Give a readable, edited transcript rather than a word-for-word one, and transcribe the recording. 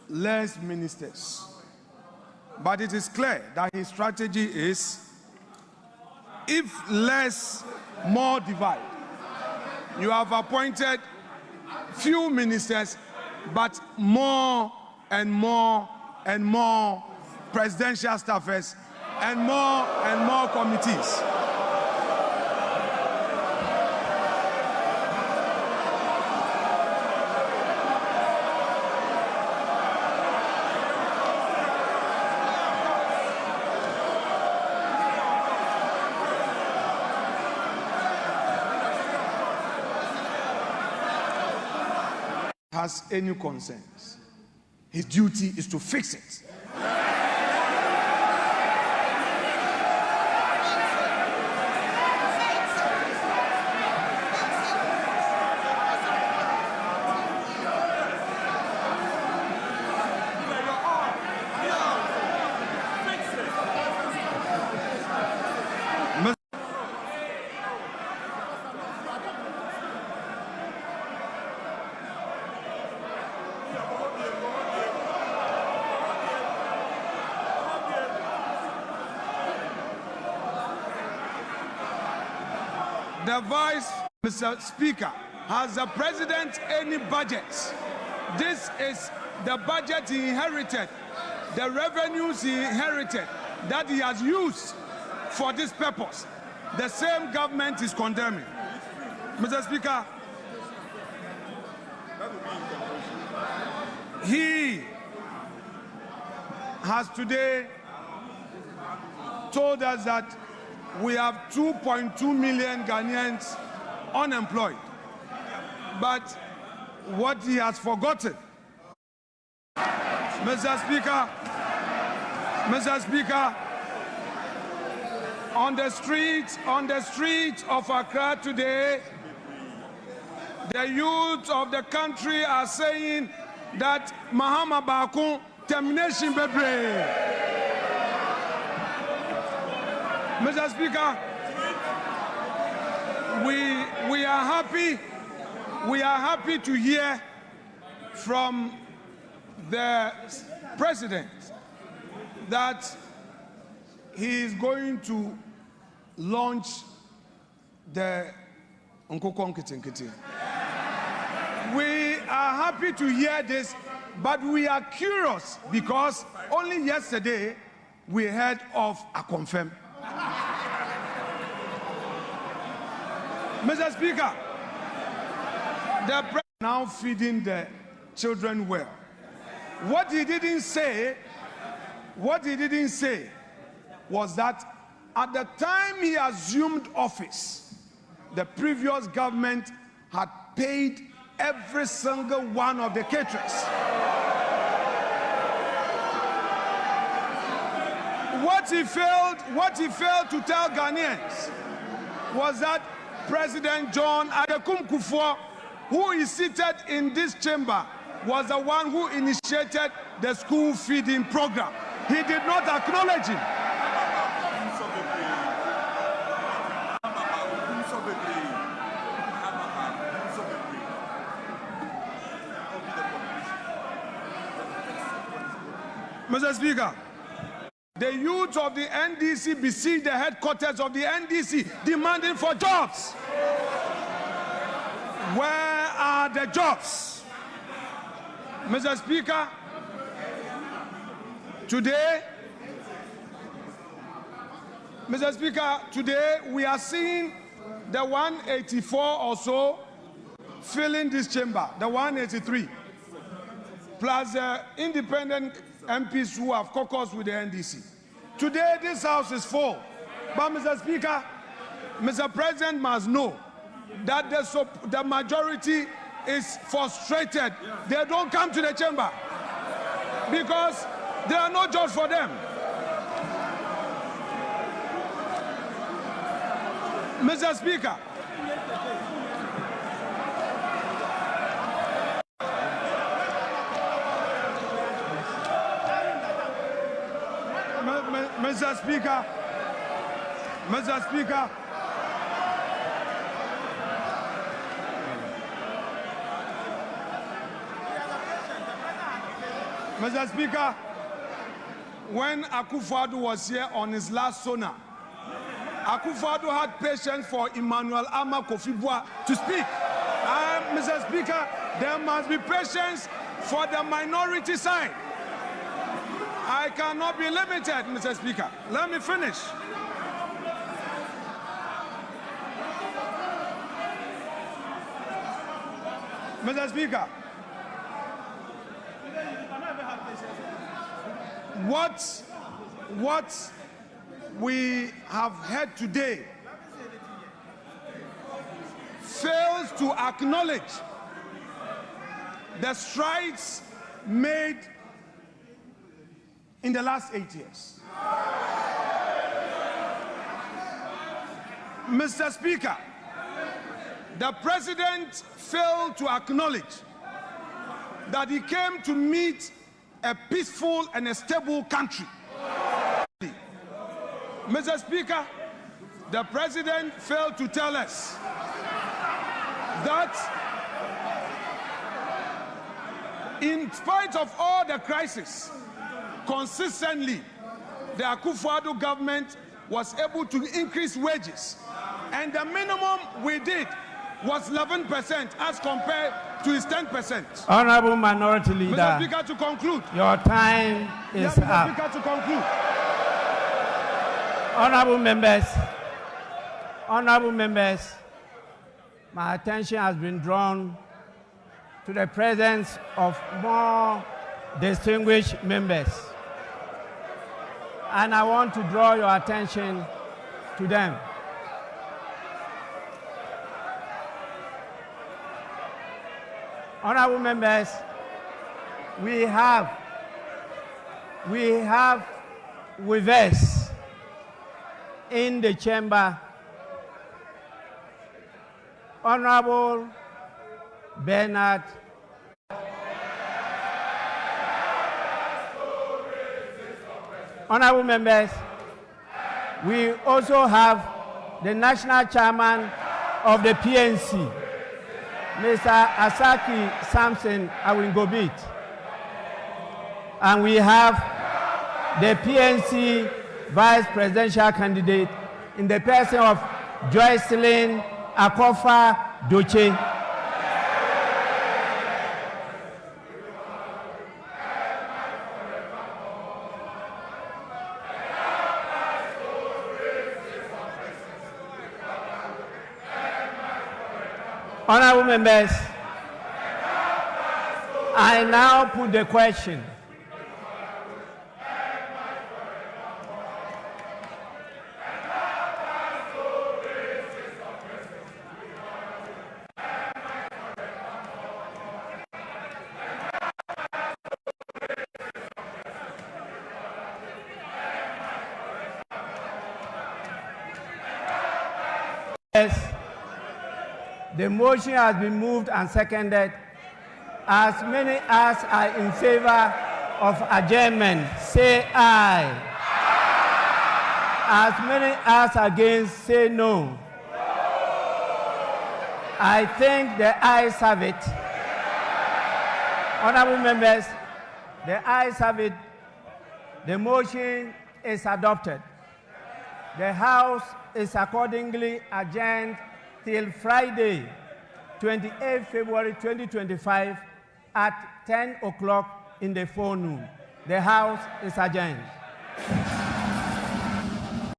less ministers. But it is clear that his strategy is, if less, more divide. You have appointed few ministers, but more and more and more presidential staffers and more committees. Has any concerns, his duty is to fix it. The Vice, Mr. Speaker, has the President any budget? This is the budget he inherited, the revenues he inherited that he has used for this purpose. The same government is condemning. Mr. Speaker, he has today told us that we have 2.2 million Ghanaians unemployed. But what he has forgotten, Mr. Speaker, on the streets of Accra today, the youth of the country are saying that Mahama Bakun termination bebre. Mr. Speaker, we are happy to hear from the President that he is going to launch the Nkokon Kitinkiti. We are happy to hear this, but we are curious because only yesterday we heard of a confirm. Mr. Speaker, the president now feeding the children well. What he didn't say was that at the time he assumed office, the previous government had paid every single one of the caterers. What he failed to tell Ghanaians was that President John Adekun Kufuor, who is seated in this chamber, was the one who initiated the school feeding program. He did not acknowledge him. Mr. Speaker, the youth of the NDC besieged the headquarters of the NDC demanding for jobs. Where are the jobs? Mr. Speaker, today we are seeing the 184 or so filling this chamber, the 183, plus the independent MPs who have caucused with the NDC. Today, this house is full. But, Mr. Speaker, Mr. President must know that the majority is frustrated. They don't come to the chamber because there are no jobs for them. Mr. Speaker, Mr. Speaker, Mr. Speaker, when Akufo-Addo was here on his last sonar, Akufo-Addo had patience for Emmanuel Ama Kofi-Boa to speak. Mr. Speaker, there must be patience for the minority side. I cannot be limited, Mr. Speaker. Let me finish. Mr. Speaker, what we have heard today fails to acknowledge the strides made in the last 8 years. Mr. Speaker, the president failed to acknowledge that he came to meet a peaceful and a stable country. Mr. Speaker, the president failed to tell us that in spite of all the crises, consistently, the Akufo-Addo government was able to increase wages. And the minimum we did was 11% as compared to his 10%. Honorable Minority Leader, Mr. Speaker, to conclude. Your time is up. Mr. Speaker, to conclude. Honorable members, my attention has been drawn to the presence of more distinguished members. And I want to draw your attention to them. Honorable members, we have with us in the chamber Honorable Bernard Honorable members, we also have the national chairman of the PNC, Mr. Asaki Samson Awingobit. And we have the PNC vice presidential candidate in the person of Joycelyn Akofa Doche. Honorable members, I now put the question. The motion has been moved and seconded. As many as are in favor of adjournment, say aye. As many as against, say no. I think the ayes have it. Honorable members, the ayes have it. The motion is adopted. The House is accordingly adjourned till Friday, 28 February 2025 at 10 o'clock in the forenoon. The House is adjourned.